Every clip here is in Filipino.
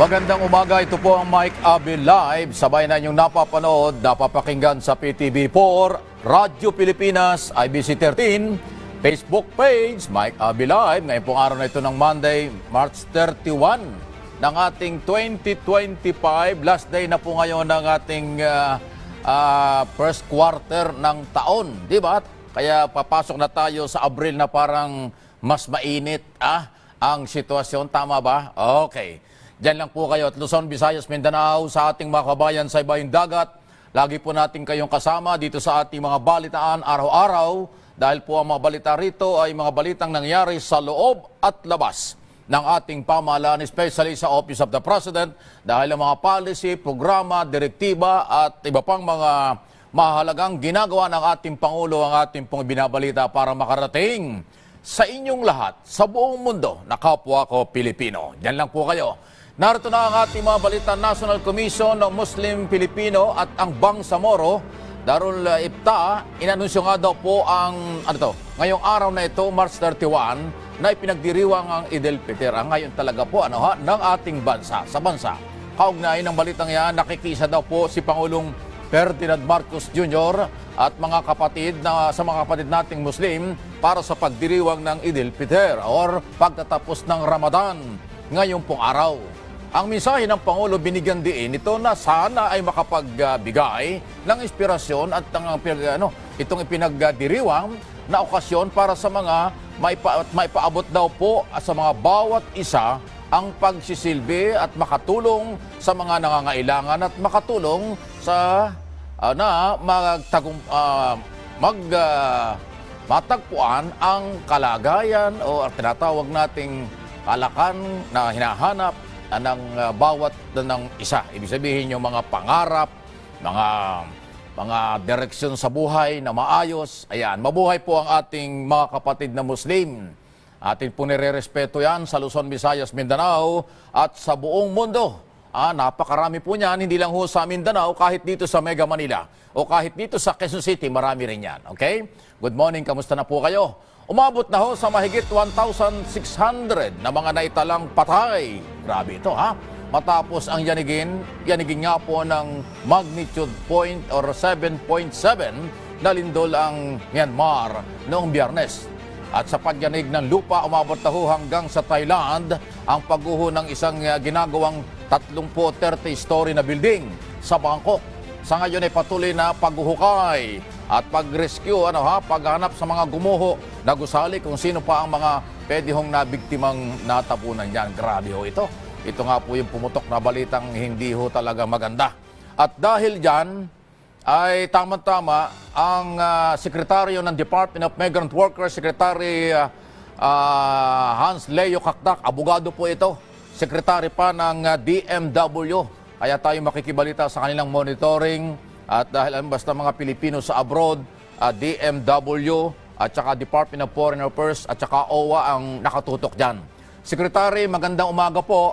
Magandang umaga, ito po ang Mike Abi Live. Sabay na inyong napapanood, napapakinggan sa PTV4, Radyo Pilipinas, IBC 13, Facebook page, Mike Abi Live. Ngayon pong araw na ito ng Monday, March 31 ng ating 2025. Last day na po ngayon ng ating first quarter ng taon, di ba? Kaya papasok na tayo sa Abril na parang mas mainit ang sitwasyon. Tama ba? Okay. Diyan lang po kayo at Luzon, Visayas, Mindanao sa ating mga kabayan sa ibayong dagat. Lagi po natin kayong kasama dito sa ating mga balitaan araw-araw dahil po ang mga balita rito ay mga balitang nangyari sa loob at labas ng ating pamahalaan, especially sa Office of the President dahil ang mga policy, programa, direktiba at iba pang mga mahalagang ginagawa ng ating Pangulo ang ating pong binabalita para makarating sa inyong lahat, sa buong mundo na kapwa ko Pilipino. Diyan lang po kayo. Narito na ang ating mga balita. National Commission ng Muslim Pilipino at ang Bangsamoro, Darul Ifta, inanunsyo nga daw po ang ngayong araw na ito, March 31, na ipinagdiriwang ang Eid al-Fitr. Ngayon talaga po ng ating bansa, sa bansa. Kaugnay ng balitang yan, nakikisa daw po si Pangulong Ferdinand Marcos Jr. at mga kapatid sa mga kapatid nating Muslim para sa pagdiriwang ng Eid al-Fitr or pagtatapos ng Ramadan ngayong pong araw. Ang mensahe ng Pangulo binigyan diin ito na sana ay makapagbigay ng inspirasyon at itong ipinagdiriwang na okasyon para sa mga maipaabot daw po sa mga bawat isa ang pagsisilbi at makatulong sa mga nangangailangan at makatulong sa matagpuan ang kalagayan o tinatawag nating kalakan na hinahanap ng bawat ng isa. Ibig sabihin yung mga pangarap, mga direksyon sa buhay na maayos. Ayan, mabuhay po ang ating mga kapatid na Muslim. Atin po nire-respeto yan sa Luzon, Visayas, Mindanao at sa buong mundo. Napakarami po niyan, hindi lang ho sa Mindanao, kahit dito sa Mega Manila o kahit dito sa Quezon City, marami rin yan. Okay? Good morning, kamusta na po kayo? Umabot na ho sa mahigit 1,600 na mga naitalang patay. Grabe ito Matapos ang yanigin nga po ng magnitude 7.7 na lindol ang Myanmar noong Biyernes. At sa pagyanig ng lupa, umabot na ho hanggang sa Thailand ang pagguho ng isang ginagawang 30-story na building sa Bangkok. Sa ngayon ay patuloy na paghuhukay at pag-rescue, paghanap sa mga gumuho na gusali kung sino pa ang mga pwede hong nabiktimang natapunan yan. Grabe ho ito. Ito nga po yung pumutok na balitang hindi ho talaga maganda. At dahil dyan, ay tama-tama ang sekretaryo ng Department of Migrant Workers, Secretary Hans Leo Kakdak, abogado po ito, sekretary pa ng DMW. Kaya tayo makikibalita sa kanilang monitoring at dahil basta mga Pilipino sa abroad, DMW at saka Department of Foreign Affairs at saka OWA ang nakatutok dyan. Secretary, magandang umaga po.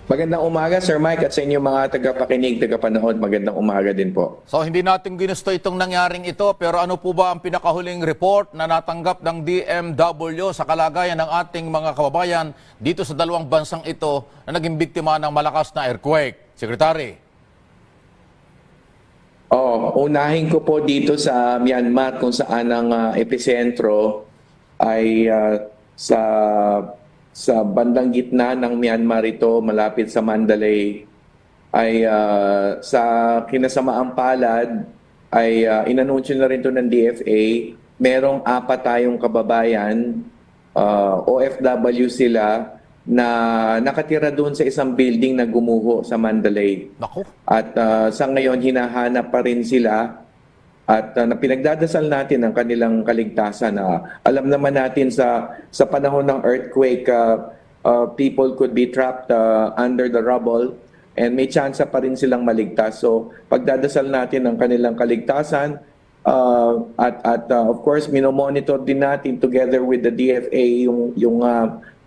Magandang umaga, Sir Mike, at sa inyong mga tagapakinig, tagapanood, magandang umaga din po. So, hindi natin ginusto itong nangyaring ito, pero ano po ba ang pinakahuling report na natanggap ng DMW sa kalagayan ng ating mga kababayan dito sa dalawang bansang ito na naging biktima ng malakas na earthquake? Secretary. Unahin ko po dito sa Myanmar kung saan ang epicentro ay sa bandang gitna ng Myanmar ito, malapit sa Mandalay, ay sa kinasamaang palad ay inanunsyo na rin ito ng DFA. Merong 4 tayong kababayan, OFW sila, na nakatira doon sa isang building na gumuho sa Mandalay. Naku. At sa ngayon, hinahanap pa rin sila. At pinagdadasal natin ang kanilang kaligtasan. Alam naman natin sa panahon ng earthquake, people could be trapped under the rubble and may chance pa rin silang maligtas. So pagdadasal natin ang kanilang kaligtasan at of course minomonitor din natin together with the DFA yung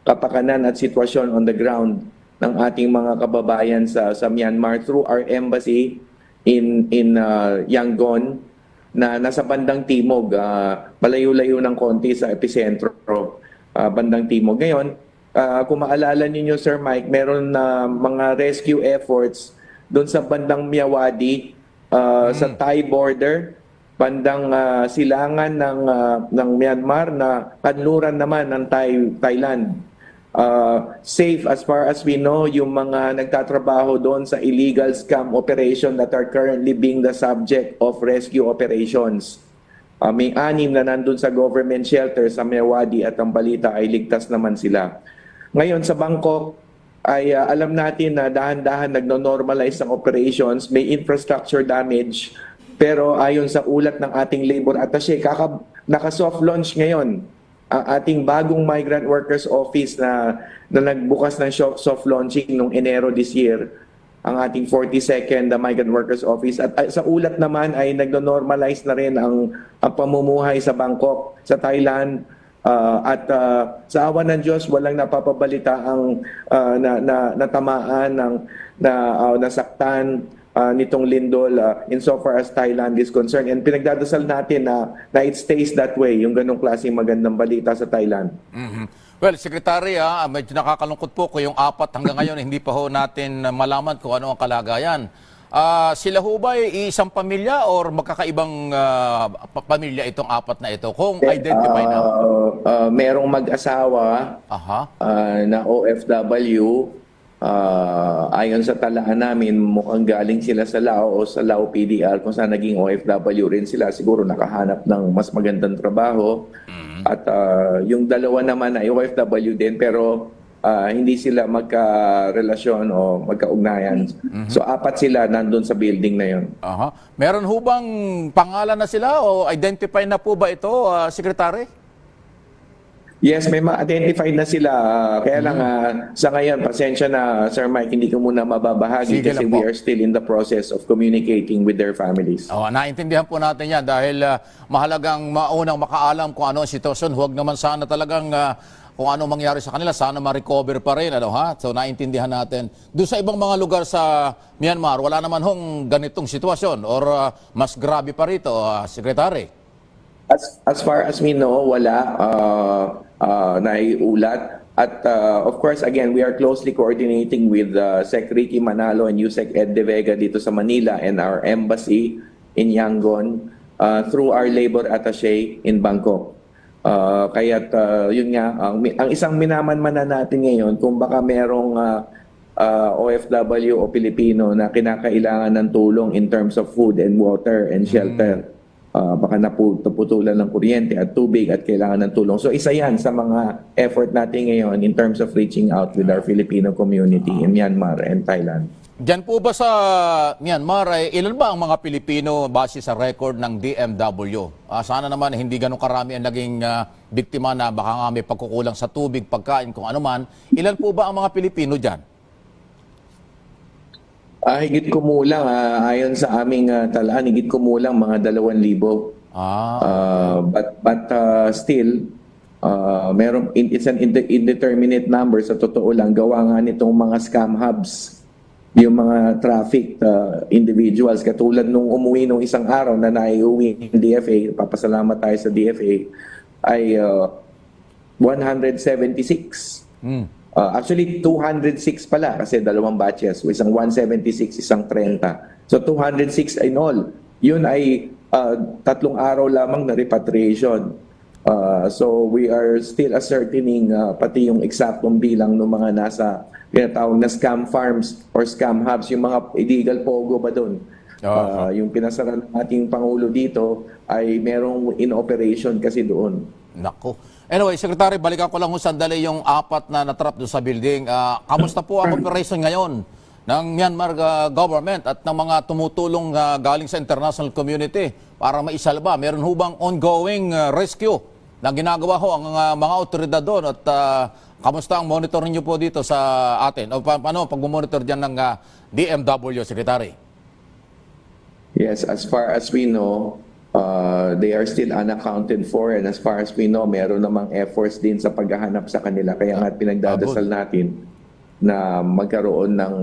kapakanan at sitwasyon on the ground ng ating mga kababayan sa Myanmar through our embassy in Yangon na nasa bandang timog, malayo-layo ng konti sa epicentro, bandang timog. Ngayon, Kung maalala ninyo, Sir Mike, meron na mga rescue efforts doon sa bandang Myawaddy, sa Thai border, bandang silangan ng Myanmar na kanluran naman ng Thailand. Safe as far as we know yung mga nagtatrabaho doon sa illegal scam operation that are currently being the subject of rescue operations. May 6 na nandun sa government shelter sa Myawaddy at ang balita ay ligtas naman sila. Ngayon sa Bangkok ay alam natin na dahan-dahan nagno-normalize ang operations, may infrastructure damage, pero ayon sa ulat ng ating labor attaché, naka-soft launch ngayon ang ating bagong migrant workers office na nagbukas ng soft launching noong Enero this year, ang ating 42nd migrant workers office. At sa ulat naman ay nagno-normalize na rin ang pamumuhay sa Bangkok, sa Thailand, at sa awa ng Diyos walang napapabalita ang natamaan ng nasaktan nitong lindol insofar as Thailand is concerned. And pinagdadasal natin na it stays that way, yung ganong klaseng magandang balita sa Thailand. Well, Secretary, medyo nakakalungkot po ko yung 4 hanggang ngayon hindi pa ho natin malaman kung ano ang kalagayan. Sila ho ba ay isang pamilya or magkakaibang pamilya itong 4 na ito kung identify na? Merong mag-asawa na OFW. Ayon sa talaan namin, mukhang galing sila sa Lao o sa Lao PDR kung saan naging OFW rin sila. Siguro nakahanap ng mas magandang trabaho. At yung dalawa naman ay OFW din pero hindi sila magka-relasyon o magkaugnayan. So 4 sila nandun sa building na yun. Meron ho bang pangalan na sila o identify na po ba ito, Secretary? Yes, may ma-identified na sila. Kaya lang sa ngayon, pasensya na Sir Mike, hindi ko muna mababahagi Sige kasi lang po. we are still in the process of communicating with their families. Naintindihan po natin yan dahil mahalagang maunang makaalam kung ano ang sitwasyon. Huwag naman sana talagang kung ano mangyari sa kanila, sana ma-recover pa rin. So naintindihan natin. Doon sa ibang mga lugar sa Myanmar, wala naman hong ganitong sitwasyon or mas grabe pa rito, Secretary? As far as we know, wala naiulat. At of course, again, we are closely coordinating with Sec Ricky Manalo and Yusek Ed De Vega dito sa Manila and our embassy in Yangon through our labor attaché in Bangkok. Kaya't yun nga, ang isang minamanmanan natin ngayon, kung baka merong OFW o Pilipino na kinakailangan ng tulong in terms of food and water and shelter. Baka naputulan ng kuryente at tubig at kailangan ng tulong. So isa yan sa mga effort natin ngayon in terms of reaching out with our Filipino community in Myanmar and Thailand. Diyan po ba sa Myanmar, ilan ba ang mga Pilipino base sa record ng DMW? Sana naman hindi ganun karami ang naging biktima na baka nga may pagkukulang sa tubig, pagkain, kung ano man. Ilan po ba ang mga Pilipino dyan? Higit kumulang, ayon sa aming talaan, higit kumulang mga 2,000. But still, it's an indeterminate number sa totoo lang. Gawa nga nitong mga scam hubs, yung mga traffic individuals. Katulad nung umuwi nung isang araw na naiuwi ng DFA, papasalamat tayo sa DFA, ay 176. Actually, 206 pala kasi 2 batches. So, isang 176, isang 30. So, 206 in all. Yun ay 3 araw lamang na repatriation. So, we are still ascertaining pati yung eksaktong bilang ng mga nasa tinatawag na scam farms or scam hubs, yung mga illegal pogo ba doon. Yung pinasara ng ating Pangulo dito ay merong in operation kasi doon. Nako. Anyway, Secretary, balikan ko lang sandali yung 4 na natrap doon sa building. Kamusta po ang operation ngayon ng Myanmar government at ng mga tumutulong galing sa international community para maisalba? Meron ho bang ongoing rescue na ginagawa ho ang mga otoridad doon? At kamusta ang monitoring nyo po dito sa atin? O paano pag-monitor dyan ng DMW, Secretary? Yes, as far as we know, they are still unaccounted for, and as far as we know, meron namang efforts din sa paghahanap sa kanila. Kaya nga pinagdadasal natin na magkaroon ng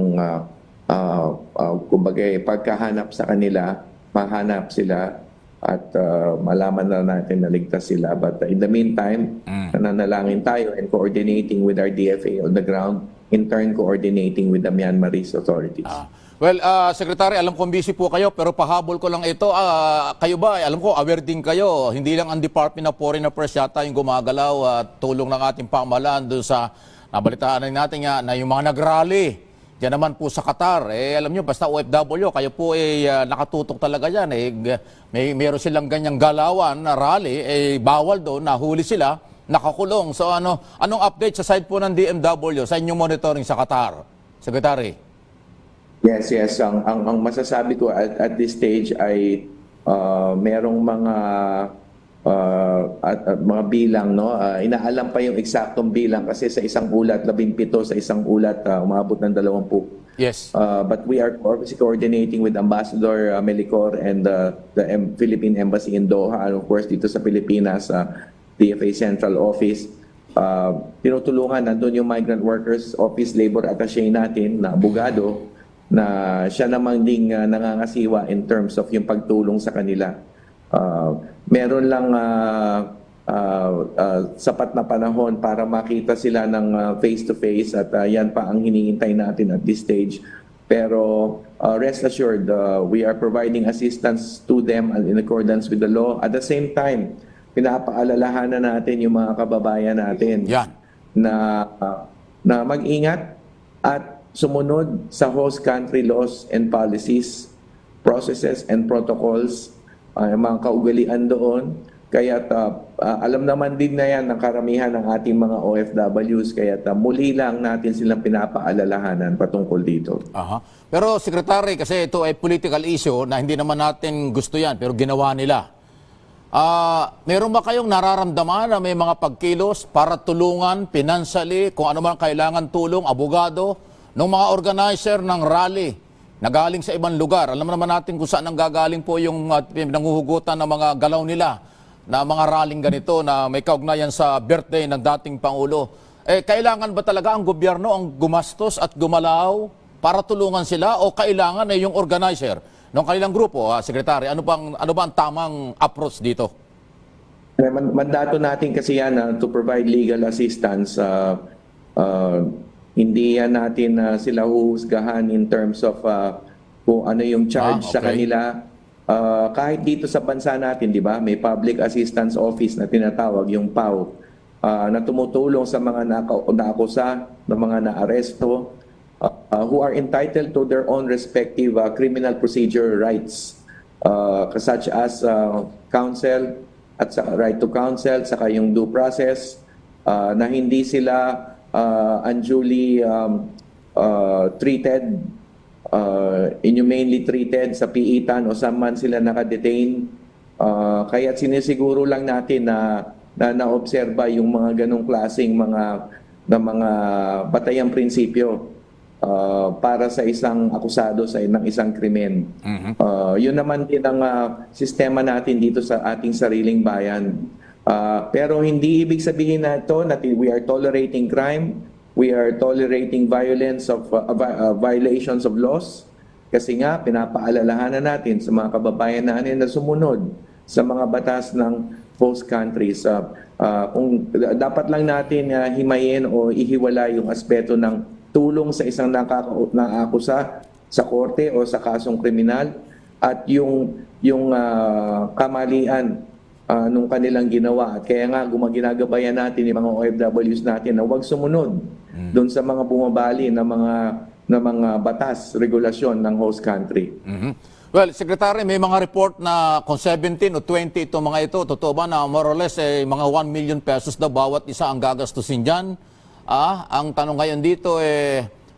kumbaga pagkahanap sa kanila, mahanap sila at malaman na natin na ligtas sila. But in the meantime, nananalangin tayo and coordinating with our DFA on the ground, in turn coordinating with the Myanmarese authorities. Well, Secretary, alam kong busy po kayo, pero pahabol ko lang ito. Kayo ba, alam ko, aware din kayo, hindi lang ang Department of Foreign Affairs yata yung gumagalaw at tulong ng ating pamahalaan doon sa, nabalitaan natin nga, na yung mga nagrally. Diyan naman po sa Qatar, alam nyo, basta OFW, kayo po nakatutok talaga yan. Meron silang ganyang galawan na rally, bawal doon, nahuli sila, nakakulong. So anong update sa side po ng DMW sa inyong monitoring sa Qatar, Secretary? Yes. Ang masasabi ko at this stage ay merong mga bilang, no? Inaalam pa yung eksaktong bilang kasi sa isang ulat 17, sa isang ulat umabot ng 20. Yes. But we are obviously coordinating with Ambassador Melicor and the Philippine Embassy in Doha, and of course dito sa Pilipinas, DFA Central Office. Tinutulungan nandun yung Migrant Workers Office Labor Attaché natin na abogado na siya namang ding nangangasiwa in terms of yung pagtulong sa kanila. Meron lang sapat na panahon para makita sila ng face-to-face at yan pa ang hinihintay natin at this stage. Pero rest assured, we are providing assistance to them in accordance with the law. At the same time, pinapaalalahanan natin yung mga kababayan natin na mag-ingat at sumunod sa host country laws and policies, processes and protocols, mga kaugalian doon. Kaya alam naman din na yan ng karamihan ng ating mga OFWs, kaya muli lang natin silang pinapaalalahanan patungkol dito. Pero Secretary, kasi ito ay political issue na hindi naman natin gusto yan, pero ginawa nila. Meron ba kayong nararamdaman na may mga pagkilos para tulungan financially, kung ano man kailangan tulong, abogado, ng mga organizer ng rally na galing sa ibang lugar? Alam naman natin kung saan ang gagaling po yung nanguhugutan ng mga galaw nila na mga rallying ganito na may kaugnayan sa birthday ng dating Pangulo. Kailangan ba talaga ang gobyerno ang gumastos at gumalaw para tulungan sila, o kailangan yung organizer ng kanilang grupo? Secretary, ano ba ang tamang approach dito? Mandato natin kasi yan to provide legal assistance. Hindi yan natin sila huhusgahan in terms of kung ano yung charge sa kanila. Kahit dito sa bansa natin, di ba, may Public Assistance Office na tinatawag, yung PAO, na tumutulong sa mga naakusa, ng mga naaresto, who are entitled to their own respective criminal procedure rights, such as counsel, at right to counsel, saka yung due process, na hindi sila unduly treated, inhumanely treated sa piitan o saan man sila nakadetain. Kaya sinisiguro lang natin na naobserba yung mga ganong klaseng mga batayang prinsipyo para sa isang akusado ng isang krimen. Yun naman din ang sistema natin dito sa ating sariling bayan. Pero hindi ibig sabihin na ito na we are tolerating crime, we are tolerating violations of laws. Kasi nga, pinapaalalahanan natin sa mga kababayan natin na sumunod sa mga batas ng host countries. Kung dapat lang natin himayin o ihiwala yung aspeto ng tulong sa isang nakaakusa sa korte o sa kasong kriminal at yung kamalian nung kanilang ginawa. At kaya nga ginagabayan natin yung mga OFWs natin na huwag sumunod doon sa mga bumabali na mga batas, regulasyon ng host country. Well, Secretary, may mga report na kung 17 o 20 itong mga ito, totoo ba na more or less mga 1 million pesos daw bawat isa ang gagastusin dyan? Ang tanong ngayon dito,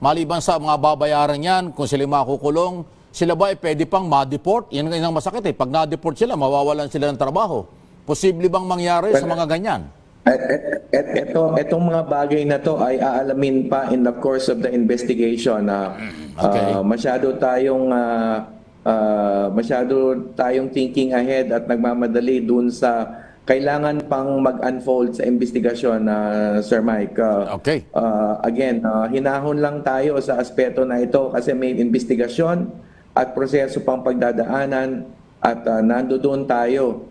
maliban sa mga babayaran yan, kung sila makukulong, sila ba pwede pang ma-deport? Yan ang masakit Pag na-deport sila, mawawalan sila ng trabaho. Posible bang mangyari sa mga ganyan? Etong mga bagay na to ay aalamin pa in the course of the investigation. Masyado tayong thinking ahead at nagmamadali dun sa kailangan pang mag-unfold sa investigasyon, Sir Mike. Again, hinahon lang tayo sa aspeto na ito kasi may investigasyon at proseso pang pagdadaanan. at nandoon tayo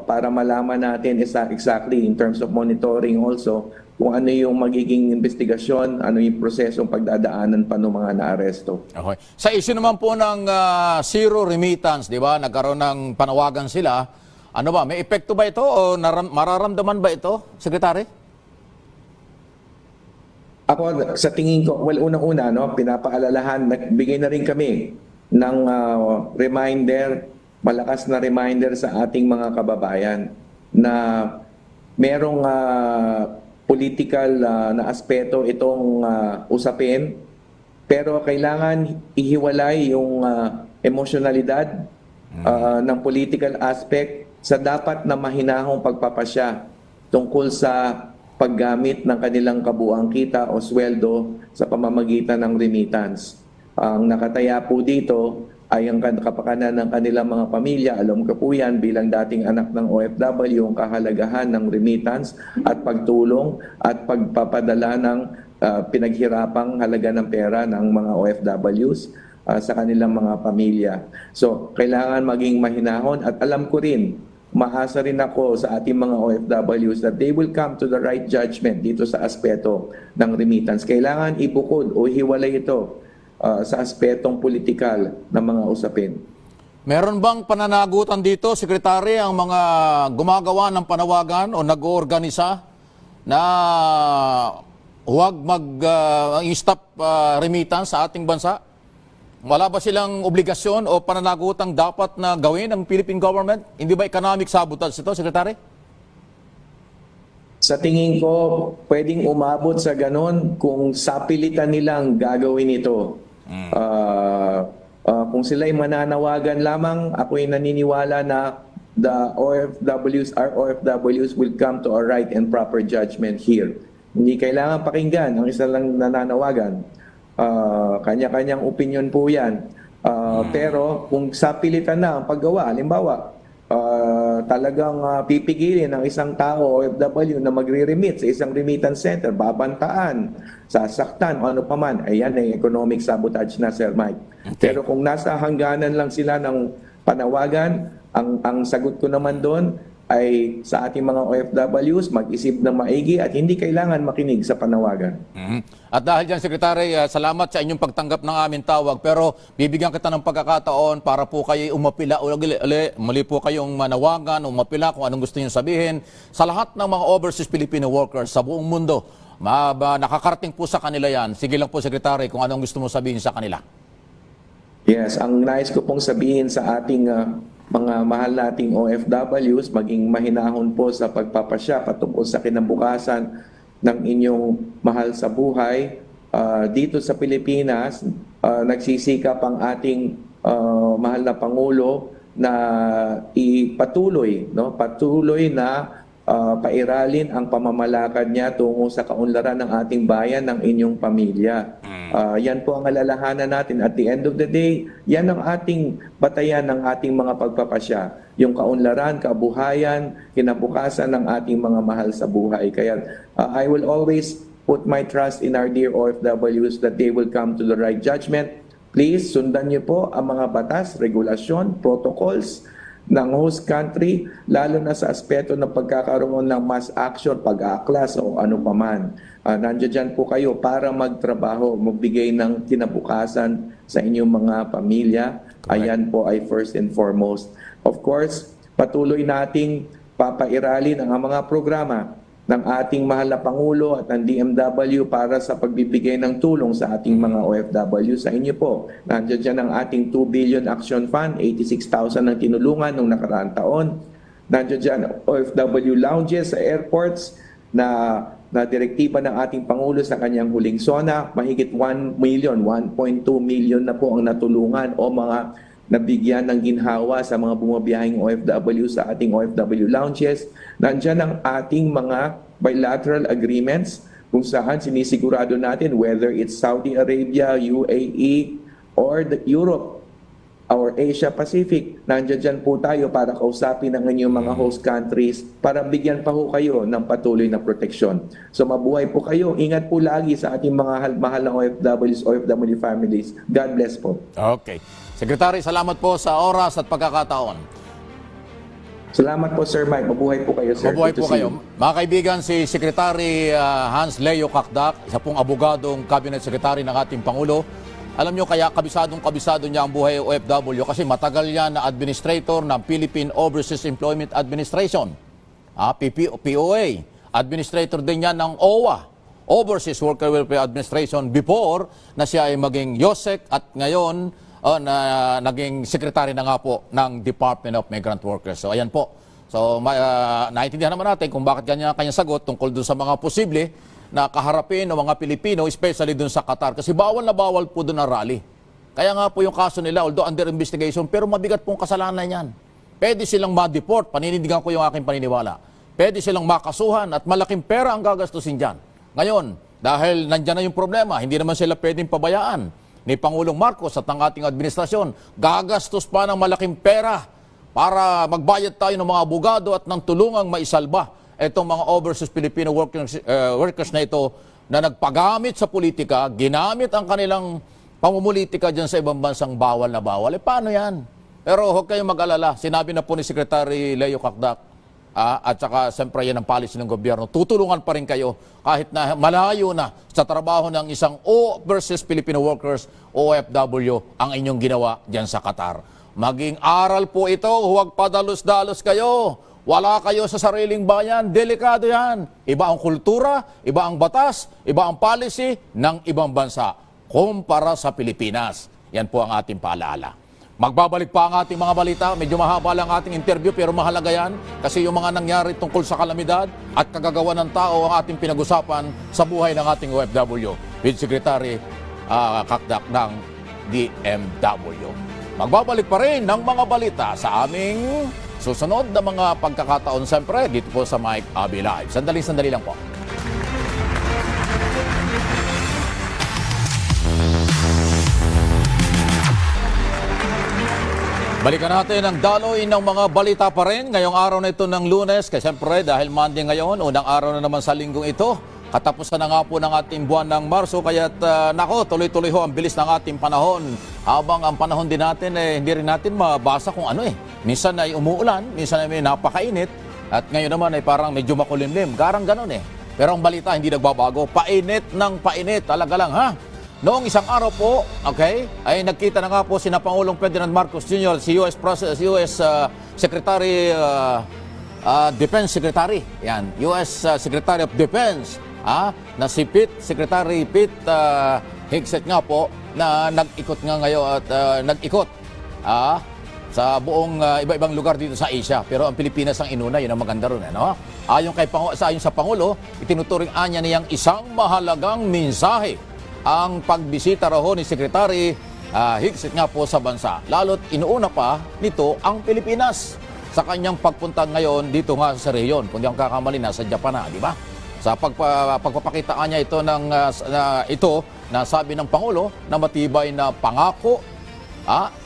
para malaman natin exactly in terms of monitoring also kung ano yung magiging investigasyon, ano yung prosesong pagdadaanan pa ng mga naaresto. Okay. Sa issue naman po ng zero remittance, di ba? Nagkaroon ng panawagan sila. Ano ba, may epekto ba ito o mararamdaman ba ito, Secretary? Ako, sa tingin ko, well, unang-una, no, pinapaalalahan, nagbigay na rin kami ng reminder, malakas na reminder sa ating mga kababayan na merong political na aspeto itong usapin, pero kailangan ihiwalay yung emosyonalidad ng political aspect sa dapat na mahinahong pagpapasya tungkol sa paggamit ng kanilang kabuuang kita o sweldo sa pamamagitan ng remittance. Ang nakataya po dito ay ang kapakanan ng kanilang mga pamilya. Alam ko po yan bilang dating anak ng OFW, yung kahalagahan ng remittance at pagtulong at pagpapadala ng pinaghirapang halaga ng pera ng mga OFWs sa kanilang mga pamilya. So, kailangan maging mahinahon at alam ko rin, maasa rin ako sa ating mga OFWs that they will come to the right judgment dito sa aspeto ng remittance. Kailangan ibukod o hiwalay ito sa aspetong politikal ng mga usapin. Meron bang pananagutan dito, Secretary, ang mga gumagawa ng panawagan o nag-oorganisa na huwag mag-stop remittance sa ating bansa? Wala ba silang obligasyon o pananagutang dapat na gawin ng Philippine government? Hindi ba economic sabotage ito, Secretary? Sa tingin ko, pwedeng umabot sa ganon kung sapilitan nilang gagawin ito. Kung sila'y mananawagan lamang, ako'y naniniwala na our OFWs will come to a right and proper judgment here. Hindi kailangan pakinggan ang isa lang nananawagan. Kanya-kanyang opinion po yan. Pero kung sapilitan na ang paggawa, halimbawa, talagang pipigilin ng isang tao OFW na magre-remit sa isang remittance center, babantaan, sasaktan o ano paman, ayan ay economic sabotage na, Sir Mike. Okay. Pero kung nasa hangganan lang sila ng panawagan, ang sagot ko naman doon ay sa ating mga OFWs, mag-isip na maigi at hindi kailangan makinig sa panawagan. At dahil dyan, Secretary, salamat sa inyong pagtanggap ng aming tawag. Pero bibigyan kita ng pagkakataon para po kayo umapila mali po kayong manawagan, umapila kung anong gusto niyo sabihin sa lahat ng mga overseas Filipino workers sa buong mundo. Nakakarating po sa kanila yan. Sige lang po, Secretary, kung anong gusto mo sabihin sa kanila. Yes, ang nais ko pong sabihin sa ating mga mahal nating OFWs, maging mahinahon po sa pagpapasya patungkol sa kinabukasan ng inyong mahal sa buhay. Dito sa Pilipinas, nagsisikap ang ating mahal na Pangulo na ipatuloy, patuloy na pairalin ang pamamalakad niya tungo sa kaunlaran ng ating bayan, ng inyong pamilya. Yan po ang alalahanan natin. At the end of the day, yan ang ating batayan ng ating mga pagpapasya. Yung kaunlaran, kabuhayan, kinabukasan ng ating mga mahal sa buhay. Kaya I will always put my trust in our dear OFWs that they will come to the right judgment. Please, sundan niyo po ang mga batas, regulasyon, protocols ng host country, lalo na sa aspeto ng pagkakaroon ng mass action, pag-aaklas o ano paman. Nandiyan po kayo para magtrabaho, magbigay ng kinabukasan sa inyong mga pamilya. Ayan po ay first and foremost. Of course, patuloy nating papairalin ang mga programa ng ating mahal na Pangulo at ng DMW para sa pagbibigay ng tulong sa ating mga OFW. Sa inyo po, nandiyan dyan ang ating 2 billion action fund, 86,000 ang tinulungan noong nakaraang taon. Nandiyan dyan OFW lounges sa airports na direktiba ng ating Pangulo sa kanyang huling SONA. Mahigit 1 million, 1.2 million na po ang natulungan o mga nabigyan ng ginhawa sa mga bumabiyahing OFW sa ating OFW lounges. Nandiyan ang ating mga bilateral agreements kung saan sinisigurado natin whether it's Saudi Arabia, UAE, or Europe, our Asia Pacific, nandiyan dyan po tayo para kausapin ang inyong mga host countries para bigyan pa ho kayo ng patuloy na proteksyon. So mabuhay po kayo. Ingat po lagi sa ating mga mahal na OFWs, OFW families. God bless po. Okay. Secretary, salamat po sa oras at pagkakataon. Salamat po, Sir Mike. Mabuhay po kayo, sir. Mabuhay Good po to see kayo. you. Mga kaibigan, si Secretary Hans Leo Kakdak, isa pong abogadong Cabinet Secretary ng ating Pangulo. Alam nyo, kaya kabisado niya ang buhay OFW kasi matagal yan na administrator ng Philippine Overseas Employment Administration, POA. Administrator din yan ng OWA, Overseas Worker Welfare Administration, before na siya ay maging YOSEC at ngayon na naging secretary na nga po ng Department of Migrant Workers. So ayan po. So naiintindihan naman natin kung bakit kanyang sagot tungkol dun sa mga posible na kaharapin ng mga Pilipino, especially dun sa Qatar. Kasi bawal na bawal po dun ang rally. Kaya nga po yung kaso nila, although under investigation, pero mabigat pong kasalanan yan. Pwede silang ma-deport, paninindigan ko yung aking paniniwala. Pwede silang makasuhan at malaking pera ang gagastusin dyan. Ngayon, dahil nandyan na yung problema, hindi naman sila pwedeng pabayaan ni Pangulong Marcos at ng ating administrasyon. Gagastos pa ng malaking pera para magbayad tayo ng mga abogado at ng tulungang maisalba itong mga overseas Filipino workers na ito na nagpagamit sa politika, ginamit ang kanilang pamumulitika dyan sa ibang bansang bawal na bawal. Paano yan? Pero huwag kayong mag-alala. Sinabi na po ni Secretary Leo Kakdak, at saka siyempre yan ang policy ng gobyerno. Tutulungan pa rin kayo kahit na malayo na sa trabaho ng isang overseas Filipino workers, OFW, ang inyong ginawa dyan sa Qatar. Maging aral po ito, huwag padalos-dalos kayo. Wala kayo sa sariling bayan, delikado yan. Iba ang kultura, iba ang batas, iba ang policy ng ibang bansa kumpara sa Pilipinas. Yan po ang ating paalala. Magbabalik pa ang ating mga balita. Medyo mahaba lang ating interview pero mahalaga yan kasi yung mga nangyari tungkol sa kalamidad at kagagawa ng tao ang ating pinag-usapan sa buhay ng ating OFW with Secretary Kakdak ng DMW. Magbabalik pa rin ng mga balita sa aming susunod na mga pagkakataon siyempre dito po sa Mike Abby Live. Sandali lang po. Balikan natin ang daloy ng mga balita pa rin ngayong araw na ito ng Lunes. Kasi siyempre dahil Monday ngayon, unang araw na naman sa linggong ito. Katapusan na nga po ng ating buwan ng Marso. Kaya't tuloy-tuloy ho ang bilis ng ating panahon. Habang ang panahon din natin, hindi rin natin mabasa kung ano Minsan ay umuulan, minsan ay may napakainit. At ngayon naman ay parang medyo makulimlim. Garang ganun Pero ang balita hindi nagbabago. Painit ng painit. Talaga lang Noong isang araw po, ay nagkita na nga po sina Pangulong Ferdinand Marcos Jr., si US Secretary, Defense Secretary, yan, US Secretary of Defense, na si Secretary Pete Hegseth nga po, na nag-ikot nga ngayon at nag-ikot sa buong iba-ibang lugar dito sa Asia. Pero ang Pilipinas ang inuna, yun ang maganda ron. Ayon sa Pangulo, itinuturing niya niyang isang mahalagang mensahe ang pagbisita raw ni Secretary Hegseth nga po sa bansa. Lalo't inuuna pa nito ang Pilipinas sa kanyang pagpunta ngayon dito nga sa rehiyon. Kung di ang kakamali, nasa Japan na, di ba? Sa pagpapakitaan niya ito na sabi ng Pangulo na matibay na pangako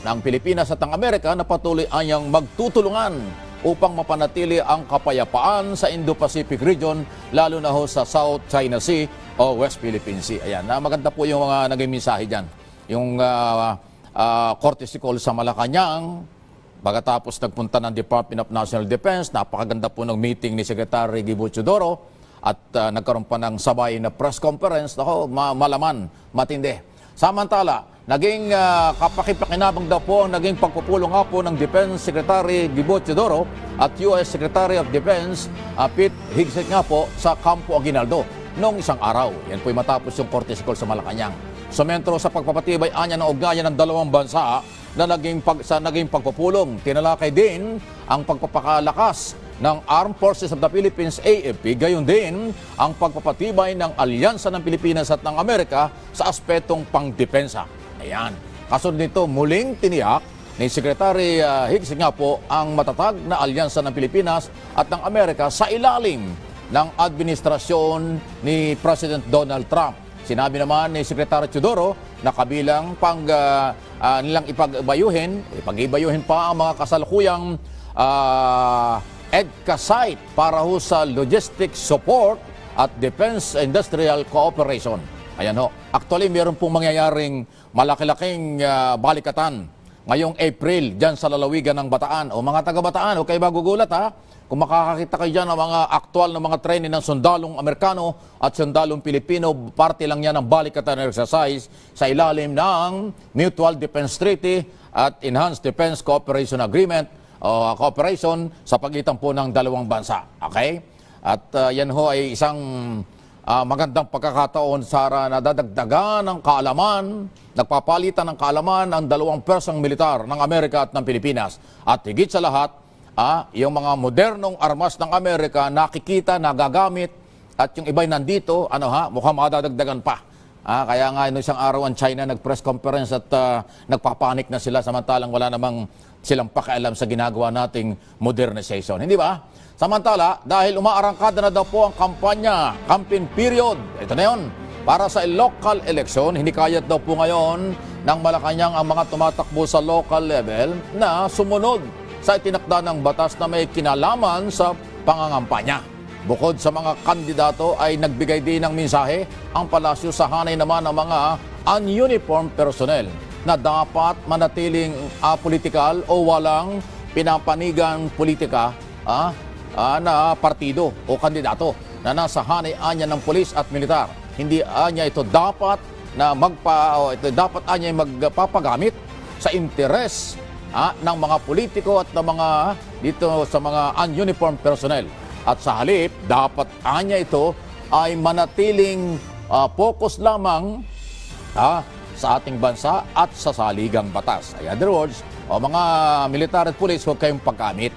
ng Pilipinas at ng Amerika na patuloy anyang magtutulungan upang mapanatili ang kapayapaan sa Indo-Pacific region, lalo na ho sa South China Sea o West Philippine Sea. Ayan, maganda po yung mga naging mensahe dyan. Yung courtesy call sa Malacanang, pagkatapos nagpunta ng Department of National Defense, napakaganda po ng meeting ni Secretary Gibo Teodoro at nagkaroon pa ng sabay na press conference. Malaman, matindi. Samantala, naging kapakipakinabang daw po ang naging pagpupulong nga po ng Defense Secretary Gibo Teodoro at US Secretary of Defense Pete Hegseth nga po sa Campo Aguinaldo noong isang araw. Yan po'y matapos yung courtesy call sa Malacanang. Sumentro sa pagpapatibay anya ng ugnayan ng dalawang bansa na naging pagpupulong. Tinalakay din ang pagpapakalakas ng Armed Forces of the Philippines, AFP, gayon din ang pagpapatibay ng alyansa ng Pilipinas at ng Amerika sa aspetong pangdepensa. Ayan. Kasunod nito, muling tiniyak ni Secretary Hegseth nga po ang matatag na alyansa ng Pilipinas at ng Amerika sa ilalim ng administrasyon ni President Donald Trump. Sinabi naman ni Secretary Teodoro na kabilang nilang ipag-ibayuhin pa ang mga kasalukuyang EDCA site para ho sa logistics support at defense industrial cooperation. Ayan ho. Actually, meron pong mangyayaring malaki-laking balikatan ngayong April dyan sa lalawigan ng Bataan. O mga taga-Bataan, huwag kayo magugulat ha. Kung makakakita kayo dyan ng mga aktual na mga training ng sundalong Amerikano at sundalong Pilipino, parte lang yan ng balikatan exercise sa ilalim ng Mutual Defense Treaty at Enhanced Defense Cooperation Agreement o cooperation sa pagitan po ng dalawang bansa. Okay? At yan ho ay isang magandang pagkakataon para nadadagdagan ng kaalaman, nagpapalitan ng kaalaman ang dalawang persang militar ng Amerika at ng Pilipinas. At higit sa lahat, yung mga modernong armas ng Amerika nakikita, nagagamit, at yung iba'y nandito, mukhang madadagdagan pa. Kaya nga isang araw ang China nag-press conference at nagpapanik na sila samantalang wala namang silang pakialam sa ginagawa nating modernization. Hindi ba? Samantala, dahil umaarangkada na daw po ang campaign period, ito na yun, para sa local election, hinikayat daw po ngayon ng Malacanang ang mga tumatakbo sa local level na sumunod sa itinakda ng batas na may kinalaman sa pangangampanya. Bukod sa mga kandidato ay nagbigay din ng mensahe ang palasyo sa hanay naman ng mga ununiformed personnel na dapat manatiling apolitikal o walang pinapanigang politika na partido o kandidato na nasa hanay-anya ng pulis at militar. Hindi anya ito dapat na dapat anya magpapagamit sa interes ng mga politiko at ng mga dito sa mga ununiformed personnel. At sa halip, dapat anya ito ay manatiling focus lamang sa ating bansa at sa saligang batas. In other words, mga militar at pulis, huwag kayong paggamit.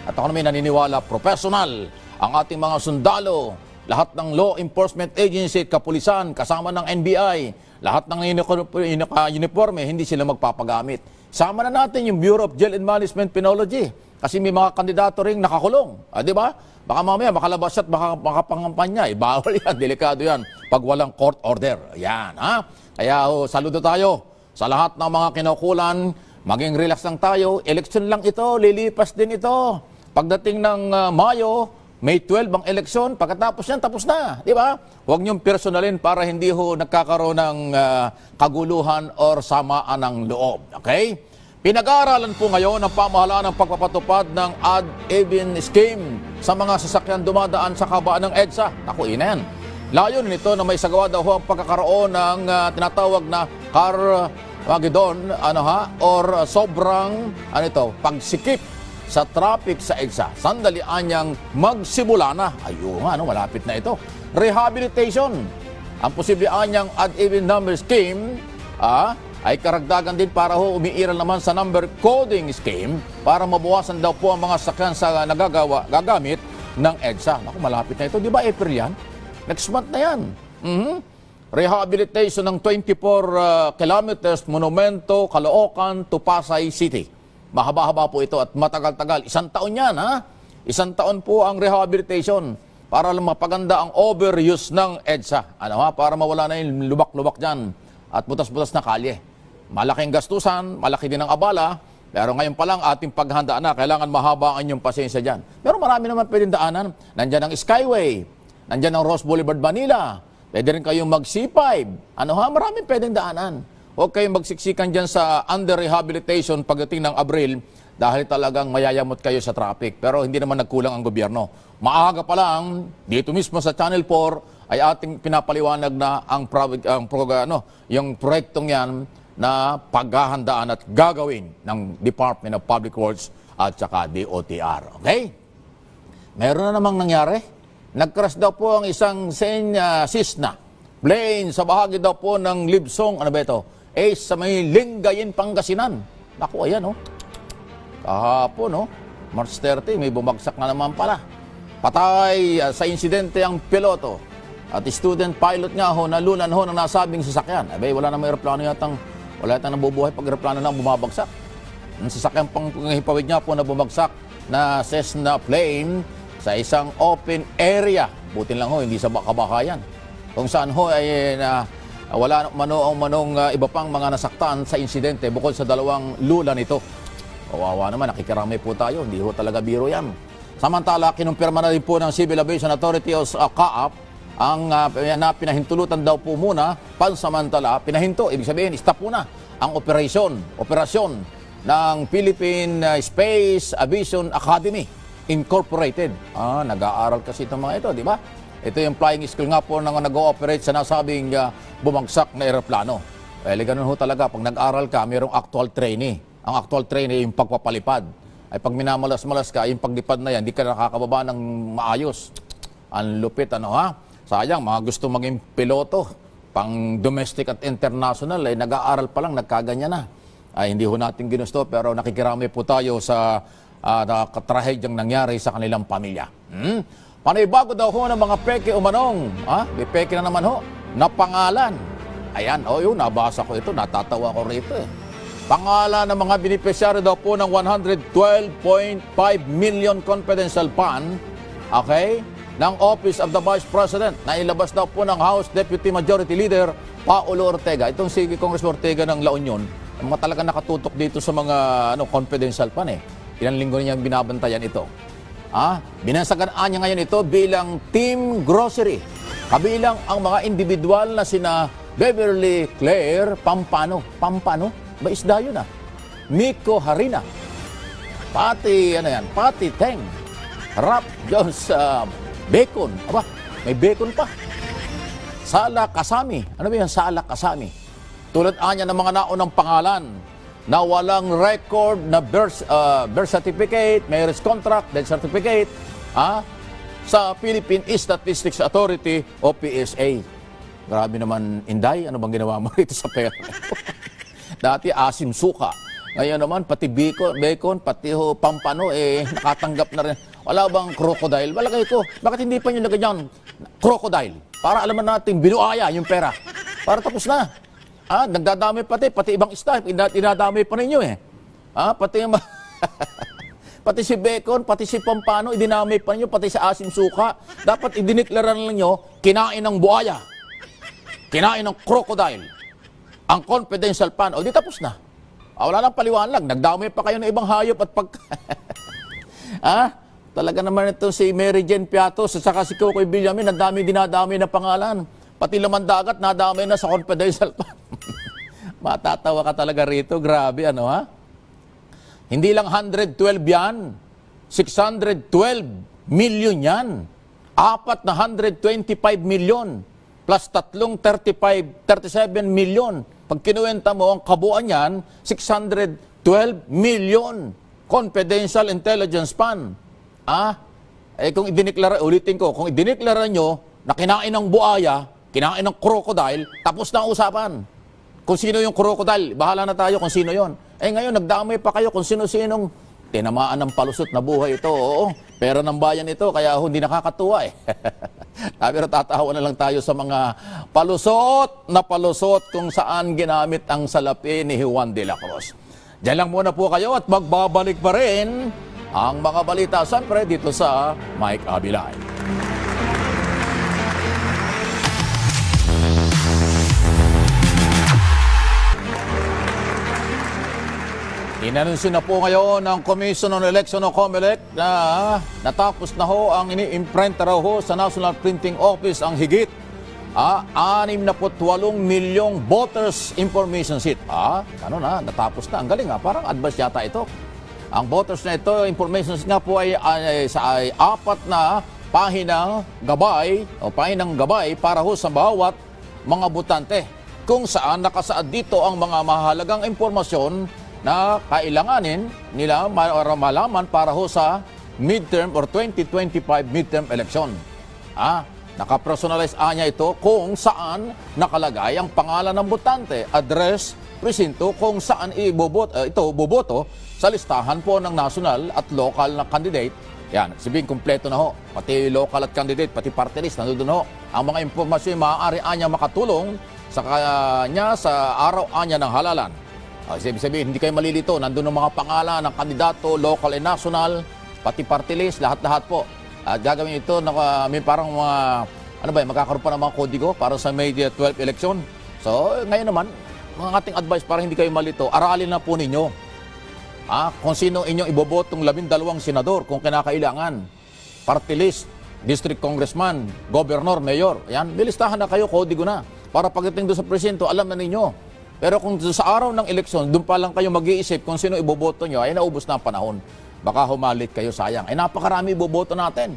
At ako naman naniniwala, professional ang ating mga sundalo, lahat ng law enforcement agency at kapulisan, kasama ng NBI, lahat ng uniforme, hindi sila magpapagamit. Sama na natin yung Bureau of Jail and Management Penology kasi may mga kandidato ring nakakulong. Di ba? Baka mamaya makalabas siya at makapangampanya. Bawal yan, delikado yan pag walang court order. Yan, Kaya saludo tayo sa lahat ng mga kinukulan. Maging relax lang tayo. Eleksyon lang ito, lilipas din ito. Pagdating ng Mayo, May 12 ang eleksyon, pagkatapos yan, tapos na. Di ba? Huwag niyong personalin para hindi ho nagkakaroon ng kaguluhan or samaan ng loob. Okay? Pinag-aaralan po ngayon ang pamahalaan ng pagpapatupad ng ad-even scheme sa mga sasakyan dumadaan sa kabaan ng EDSA. Naku, ina yan. Layunin nito na may sagawa daw ho ang pagkakaroon ng tinatawag na Carmageddon, or sobrang, pagsikip sa traffic sa EDSA. Sandali anyang magsimula na. Ayun nga, malapit na ito. Rehabilitation. Ang posible anyang ad-even number scheme ay karagdagan din para ho umiiral naman sa number coding scheme para mabawasan daw po ang mga sakyan sa gagamit ng EDSA. Naku, malapit na ito. Di ba April yan? Next month na yan. Rehabilitation ng 24 kilometers Monumento, Caloocan to Pasay City. Mahaba-haba po ito at matagal-tagal. 1 taon yan, 1 taon po ang rehabilitation para mapaganda ang overuse ng EDSA. Para mawala na yung lubak-lubak dyan at butas-butas na kalye. Malaking gastusan, malaki din ang abala, pero ngayon pa lang ating paghandaan na, kailangan mahaba ang inyong pasensya dyan. Pero marami naman pwedeng daanan. Nandyan ang Skyway, nandyan ang Ross Boulevard, Manila. Pwede rin kayong mag-C5. Maraming pwedeng daanan. Huwag kayong magsiksikan dyan sa under-rehabilitation pagdating ng Abril dahil talagang mayayamot kayo sa traffic. Pero hindi naman nagkulang ang gobyerno. Maaga pa lang, dito mismo sa Channel 4, ay ating pinapaliwanag na yung proyektong yan na paghahandaan at gagawin ng Department of Public Works at saka DOTR. Okay? Meron na namang nangyari. Nag-crash daw po ang isang Cessna plane sa bahagi daw po ng Libsong, sa may Lingayen, Pangasinan. Naku, ayan, kahapon, March 30, may bumagsak na naman pala. Patay sa insidente ang piloto at student pilot nga nalunan ng nasabing sasakyan. Wala namang aeroplano wala yatang nabubuhay pag aeroplano na bumabagsak. Ang sasakyan pang hipawid niya po na bumagsak na Cessna plane sa isang open area. Butin lang hindi sa baka-bakayan. Kung saan ay wala manong iba pang mga nasaktan sa insidente bukod sa dalawang lula nito. Kawawa naman, nakikiramay po tayo. Hindi ho talaga biro yan. Samantala, kinumpirma na rin po ng Civil Aviation Authority o CAAP ang na pinahintulutan daw po muna, pansamantala, pinahinto. Ibig sabihin, stop muna ang operasyon ng Philippine Space Aviation Academy Incorporated. Nag-aaral kasi itong mga ito, di ba? Ito yung flying school nga po na nag-ooperate sa nasabing bumagsak na eroplano. Ganun ho talaga, pag nag-aral ka, mayroong actual trainee. Ang actual trainee yung pagpapalipad. Ay pag minamalas-malas ka, yung paglipad na yan, hindi ka nakakababa ng maayos. Ang lupit, Sayang, mga gusto maging piloto, pang domestic at international, ay nag-aaral pa lang, nagkaganyan na. Ay hindi ho natin ginusto, pero nakikiramay po tayo sa trahedyang nangyari sa kanilang pamilya. Panibago daw ho ng mga peke umanong. May peke na naman ho, na pangalan. Ayan, yun, nabasa ko ito, natatawa ko rito Pangalan ng mga beneficiary daw po ng 112.5 million confidential fund, ng Office of the Vice President na ilabas daw po ng House Deputy Majority Leader Paulo Ortega. Itong si Congressman Ortega ng La Union, mga talaga nakatutok dito sa mga confidential fund Ilang linggo niya binabantayan ito. Binasaganaan niya ngayon ito bilang Team Grocery. Kabilang ang mga individual na sina Beverly Claire Pampano. Ba isda yun Miko Harina. Pati Teng. Rap Jones Bacon. May bacon pa. Sala Kasami. Ano ba yan? Sala Kasami. Tulad anya ng mga naunang pangalan na walang record na birth certificate, marriage contract, death certificate, sa Philippine Statistics Authority o PSA. Grabe naman, Inday, ano bang ginawa mo rito sa pera? Dati asim suka. Ngayon naman, pati bacon, pati pampano, nakatanggap na rin. Wala bang crocodile? Balagay ko, bakit hindi pa nyo nagagyan crocodile? Para alaman natin, binuaya yung pera. Para tapos na. Nagdadami pati ibang staff, dinadami pa ninyo pati si bacon, pati si pampano, idinami pa ninyo, pati sa asim suka. Dapat idineklara na ninyo, kinain ng buaya. Kinain ng crocodile. Ang confidential fund, di tapos na. Wala lang paliwanag, nagdami pa kayo ng ibang hayop at talaga naman ito si Mary Jane Piatos at saka si Kokoy Villamin, ang dinadami na pangalan. Pati laman dagat, nadami na sa confidential fund. Matatawa ka talaga rito, grabe Hindi lang 112 yan, 612 million yan. 4 na 125 million plus tatlong 37 million. Pag kinuwenta mo, ang kabuuan yan, 612 million confidential intelligence fund. Kung idineklara, ulitin ko, kung idineklara nyo na kinain ng buaya, kinain ng crocodile, tapos na ang usapan. Kung sino yung crocodile, bahala na tayo kung sino yon. Ngayon, nagdamay pa kayo kung sino-sinong tinamaan ng palusot na buhay ito. Oo, pera ng bayan ito, kaya hindi nakakatuwa Pero tatawa na lang tayo sa mga palusot kung saan ginamit ang salapi ni Juan de la Cruz. Diyan lang muna po kayo at magbabalik pa rin ang mga balita siyempre dito sa Mike Abilay. Inanunsyo na po ngayon ng Commission on Election o COMELEC na natapos na ho ang ini-imprenta raw ho sa National Printing Office ang higit 68 milyong voters information sheet. Natapos na. Ang galing parang advance yata ito. Ang voters na ito, information sheet nga po ay 4 na pahinang gabay para ho sa bawat mga botante. Kung saan nakasaad dito ang mga mahalagang impormasyon na kailanganin nila malaman para ho sa midterm or 2025 midterm election. Nakapersonalize niya ito kung saan nakalagay ang pangalan ng botante, address, presinto, kung saan boboto sa listahan po ng national at local na candidate. Yan, sabihin kompleto na ho. Pati local at candidate, pati party list, nandun ho. Ang mga impormasyon maaari niya makatulong sa kanya sa araw niya ng halalan. Sabihin, hindi kayo malilito. Nandun ang mga pangalan ng kandidato, local and national, pati party list, lahat-lahat po. At gagawin ito, may parang mga, magkakaroon pa ng mga kodigo para sa May 12 election. So, ngayon naman, mga ating advice para hindi kayo malito, aralin na po ninyo kung sino inyong ibobotong 12 senador kung kinakailangan. Party list, district congressman, governor, mayor. Yan, bilistahan na kayo, kodigo na. Para pagdating doon sa presinto, alam na ninyo. Pero kung sa araw ng eleksyon, doon pa lang kayo mag-iisip kung sino iboboto nyo, ay naubos na ang panahon. Baka humalit kayo, sayang. Ay napakarami iboboto natin.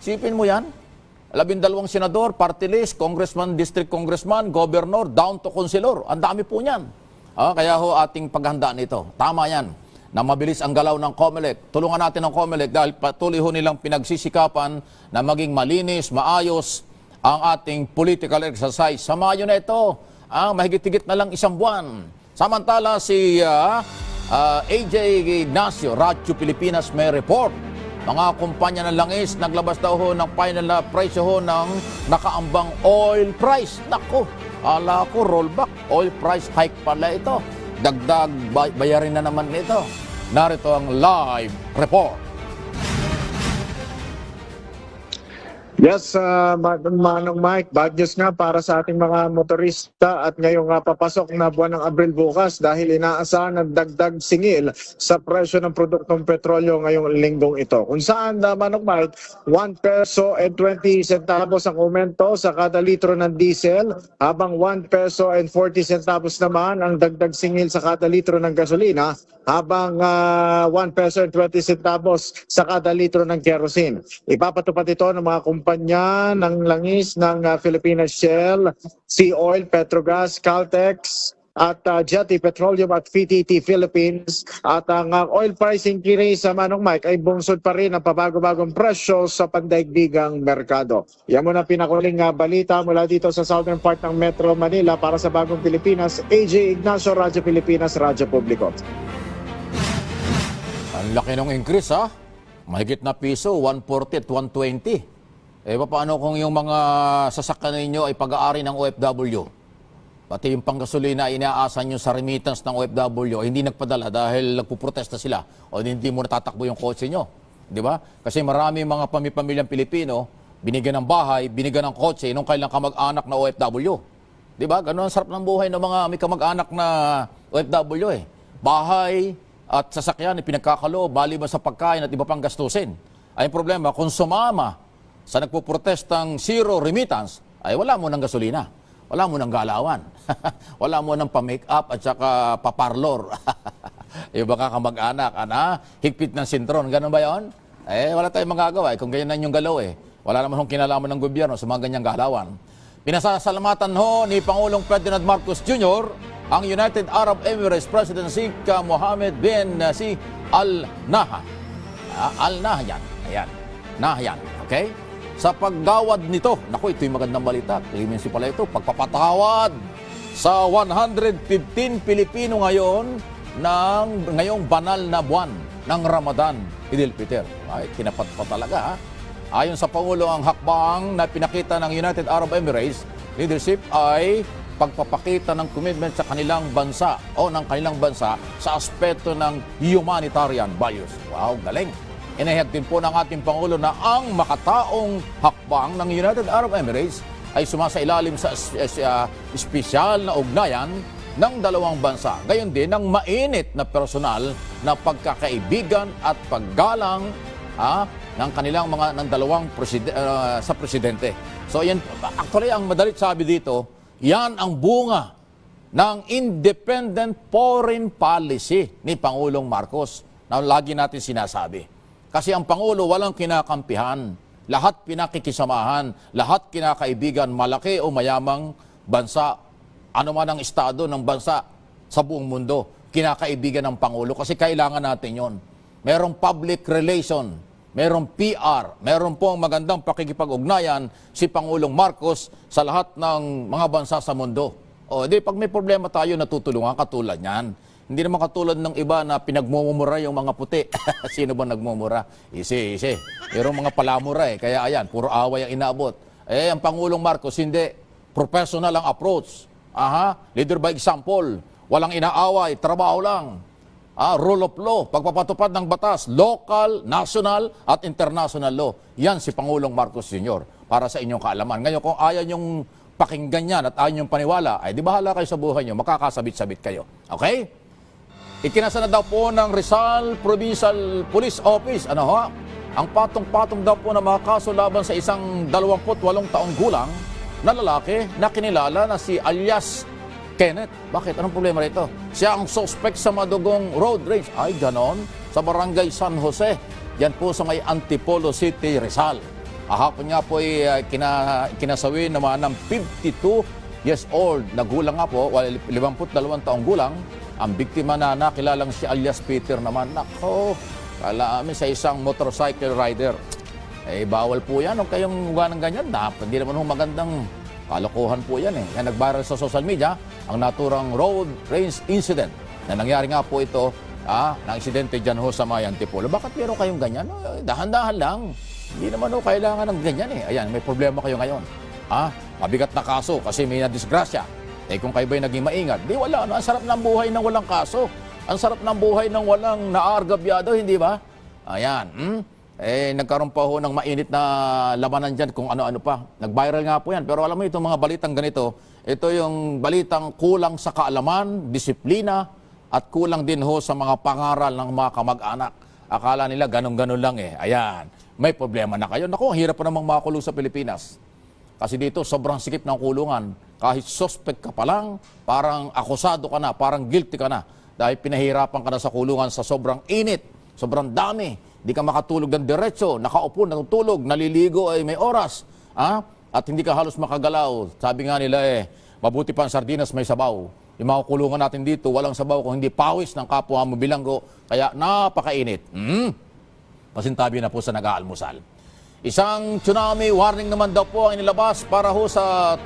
Sipin mo yan. 12 senador, party list, congressman, district congressman, governor, down to councilor. Ang dami po niyan. Kaya ho ating paghandaan ito. Tama yan. Na mabilis ang galaw ng COMELEC. Tulungan natin ang COMELEC dahil patuloy ho nilang pinagsisikapan na maging malinis, maayos ang ating political exercise. Samayo na ito. Mahigit-higit na lang isang buwan. Samantala si AJ Ignacio, Radyo Pilipinas may report. Mga kumpanya ng langis, naglabas daw ho ng final na presyo ho ng nakaambang oil price. Naku, ala ko rollback, oil price hike pala ito. Dagdag bayarin na naman nito. Narito ang live report. Yes, Manong Mike, bad news nga para sa ating mga motorista at ngayong papasok na buwan ng Abril bukas dahil inaasahan ng dagdag singil sa presyo ng produktong petrolyo ngayong linggong ito. Kung saan, Manong Mike, 1 peso and 20 centavos ang aumento sa kada litro ng diesel, habang 1 peso and 40 centavos naman ang dagdag singil sa kada litro ng gasolina, habang 1 peso and 20 centavos sa kada litro ng kerosene. Ipapatupad ito ng mga kumpanya ng langis ng Philippines Shell, Sea Oil, Petrogas, Caltex, at Jetty Petroleum at PTT Philippines. At ang oil price increase sa Manong Mike ay bungsod pa rin ang pabago-bagong presyo sa pandaigdigang merkado. Yan muna pinakuling balita mula dito sa southern part ng Metro Manila para sa Bagong Pilipinas. AJ Ignacio, Radyo Pilipinas, Radyo Publiko. Ang laki ng increase Mahigit na piso, 140 at 120. Paano kung yung mga sasakyan ninyo ay pag-aari ng OFW? Pati yung panggasolina inaasan nyo sa remittance ng OFW, hindi nagpadala dahil nagpuprotesta sila o hindi mo natatakbo yung kotse nyo. Di ba? Kasi marami mga pamilyang Pilipino, binigyan ng bahay, binigyan ng kotse nung kailang kamag-anak na OFW. Di ba? Ganun ang sarap ng buhay ng mga may kamag-anak na OFW Bahay at sasakyan, pinagkakalo, bali ba sa pagkain at iba pang gastusin. Ay problema, kung sumama sa nagpuprotestang zero remittance, ay wala mo ng gasolina, wala mo ng galawan, wala mo ng pa-make-up at saka pa-parlor. Yung baka kamag-anak, higpit ng sintron, ganun ba yun? Wala tayong magagawa, kung ganyan na yung galaw Wala naman hong kinalaman ng gobyerno sa mga ganyang galawan. Pinasasalamatan ho ni Pangulong Ferdinand Marcos Jr. ang United Arab Emirates President Sheikh Mohammed bin Al Nahyan. Al Nahyan. Ayan. Nahyan. Okay? Sa paggawad nito, naku, ito yung magandang balita. Clemency pala ito. Pagpapatawad sa 115 Pilipino ngayong banal na buwan ng Ramadan, Idil Fitr. Ay, tinapat pa talaga Ayon sa Pangulo, ang hakbang na pinakita ng United Arab Emirates leadership ay pagpapakita ng commitment sa kanilang bansa o ng kanilang bansa sa aspeto ng humanitarian values. Wow, galing! Inahayag din po ng ating Pangulo na ang makataong hakbang ng United Arab Emirates ay sumasailalim sa espesyal na ugnayan ng dalawang bansa. Gayon din ang mainit na personal na pagkakaibigan at paggalang ng kanilang ng dalawang sa presidente. So yan, actually ang madalit sabi dito, yan ang bunga ng independent foreign policy ni Pangulong Marcos na lagi natin sinasabi. Kasi ang Pangulo walang kinakampihan, lahat pinakikisamahan, lahat kinakaibigan, malaki o mayamang bansa, ano man ang estado ng bansa sa buong mundo, kinakaibigan ng Pangulo kasi kailangan natin yon. Merong public relation, merong PR, meron pong magandang pakikipag-ugnayan si Pangulong Marcos sa lahat ng mga bansa sa mundo. Pag may problema tayo, natutulungan katulad yan. Hindi naman katulad ng iba na pinagmumura yung mga puti. Sino ba nagmumura? Isi. Merong mga palamura Kaya ayan, puro away ang inaabot. Ang Pangulong Marcos, hindi. Professional ang approach. Leader by example. Walang inaaway, trabaho lang. Rule of law, pagpapatupad ng batas, local, national, at international law. Yan si Pangulong Marcos Sr. para sa inyong kaalaman. Ngayon, kung ayaw niyong pakinggan yan at ayaw niyong paniwala, ay di bahala kayo sa buhay niyo, makakasabit-sabit kayo. Okay? Ikinasa na daw po ng Rizal Provincial Police Office, ang patong-patong daw po na mga kaso laban sa isang 28 taong gulang na lalaki na kinilala na si alias Kenneth. Bakit? Anong problema rito? Siya ang suspect sa madugong road rage. Ay, ganon. Sa barangay San Jose. Yan po sa may Antipolo City, Rizal. Ahapon nga po ay kinasawi naman ng 52 years old na gulang nga po, 52 taong gulang. Ang biktima na nakilalang si alias Peter naman. Nako, kala amin sa isang motorcycle rider. Eh, bawal po yan. Huwag kayong mga ng ganyan. Hindi naman magandang kalokohan po yan. Yan nag-viral sa social media ang naturang road rage incident na nangyari nga po ito ng insidente dyan ho sa may Antipolo. Bakit meron kayong ganyan? Dahan-dahan lang. Hindi naman kailangan ng ganyan Ayan, may problema kayo ngayon. Mabigat na kaso kasi may nadisgrasya. Kung kayo ba'y naging maingat, di wala. Ang sarap ng buhay ng walang kaso. Ang sarap ng buhay ng walang naargabyado, hindi ba? Ayan. Nagkaroon pa ho ng mainit na labanan dyan kung ano-ano pa. Nag-viral nga po yan. Pero alam mo itong mga balitang ganito, ito yung balitang kulang sa kaalaman, disiplina, at kulang din ho sa mga pangaral ng mga kamag-anak. Akala nila ganun-ganun lang Ayan. May problema na kayo. Naku, hirap pa namang makulong sa Pilipinas. Kasi dito, sobrang sikip ng kulungan. Kahit suspect ka pa lang, parang akusado ka na, parang guilty ka na. Dahil pinahirapan ka na sa kulungan sa sobrang init, sobrang dami. Hindi ka makatulog ng diretso, nakaupo, natutulog, naliligo ay may oras. At hindi ka halos makagalaw. Sabi nga nila mabuti pa ang sardinas may sabaw. Yung mga kulungan natin dito, walang sabaw kung hindi pawis ng kapwa mo bilanggo. Kaya napakainit. Pasintabi na po sa nag-aalmusal. Isang tsunami warning naman daw po ang inilabas para ho sa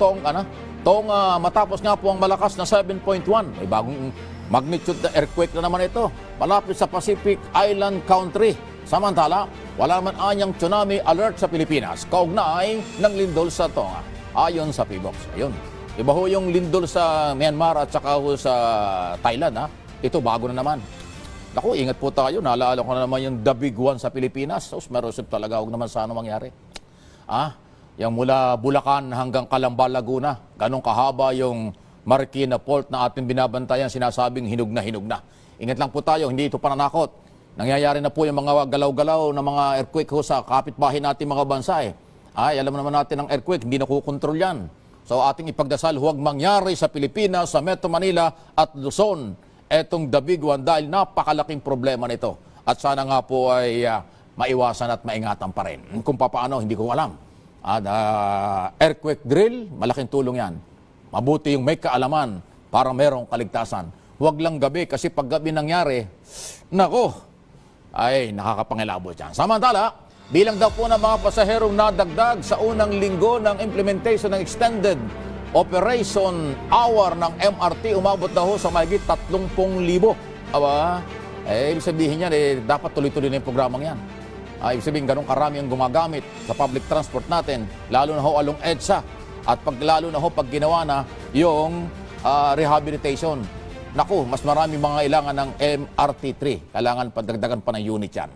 matapos nga po ang malakas na 7.1. May bagong magnitude na earthquake na naman ito. Malapit sa Pacific Island country. Samantala, wala naman anyang tsunami alert sa Pilipinas. Kaugnay ng lindol sa Tonga. Ayon sa PBOX. Ayun. Iba ho yung lindol sa Myanmar at saka ho sa Thailand. Ito bago na naman. Naku, ingat po tayo. Naalala ko na naman yung The Big One sa Pilipinas. Merosip talaga. Huwag naman sana mangyari. Yung mula Bulacan hanggang Calamba, Laguna. Ganong kahaba yung Marikina Fault na ating binabantayan. Sinasabing hinug na hinug na. Ingat lang po tayo. Hindi ito pananakot. Nangyayari na po yung mga galaw-galaw na mga earthquake ho sa kapitbahay natin mga bansa alam naman natin ang earthquake. Hindi nakukontrol yan. So ating ipagdasal, huwag mangyari sa Pilipinas, sa Metro Manila at Luzon. Etong The Big One dahil napakalaking problema nito. At sana nga po ay maiwasan at maingatan pa rin. Kung paano, hindi ko alam. Earthquake drill, malaking tulong yan. Mabuti yung may kaalaman para merong kaligtasan. Huwag lang gabi kasi pag gabi nangyari, nakakapangilabot yan. Samantala, bilang daw po ng mga pasaherong nadagdag sa unang linggo ng implementation ng extended operation hour ng MRT, umabot daw sa mahigit 30,000. Ibig sabihin yan, dapat tuloy-tuloy na yung programang yan. Ibig sabihin, ganun karami ang gumagamit sa public transport natin, lalo na ho along EDSA, at lalo na ho pag ginawa na yung rehabilitation. Naku, mas marami mga ilangan ng MRT3. Kailangan padagdagan pa ng unit yan.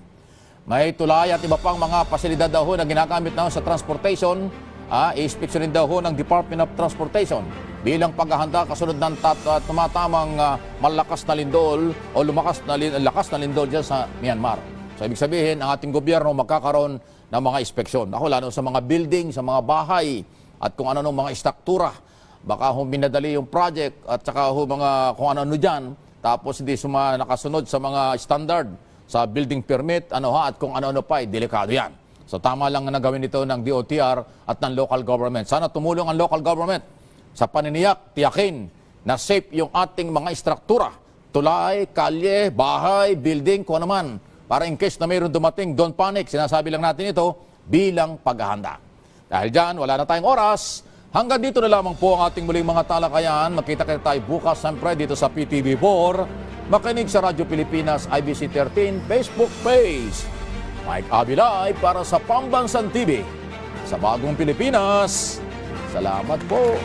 May tulay at iba pang mga pasilidad daw ho na ginagamit na ho sa transportation. I-inspeksyonin daw ho ng Department of Transportation bilang paghahanda kasunod ng tumatamang malakas na lindol o lakas na lindol dyan sa Myanmar. So, ibig sabihin, ang ating gobyerno magkakaroon ng mga inspeksyon. Ako, lalo sa mga building, sa mga bahay, at kung ano mga istruktura. Baka minadali yung project at saka mga kung ano dyan, tapos hindi nakasunod sa mga standard, sa building permit, at kung ano pa, delikado yan. So tama lang na gawin ito ng DOTR at ng local government. Sana tumulong ang local government sa paniniyak, tiyakin na safe yung ating mga istruktura. Tulay, kalye, bahay, building, kung ano man. Para in case na mayroon dumating, don't panic. Sinasabi lang natin ito bilang paghahanda. Dahil dyan, wala na tayong oras. Hanggang dito na lamang po ang ating muling mga talakayan. Magkita-kita tayo bukas, siyempre, dito sa PTV4. Makinig sa Radyo Pilipinas, IBC 13, Facebook page. Mike Abilay para sa Pambansang TV. Sa Bagong Pilipinas. Salamat po.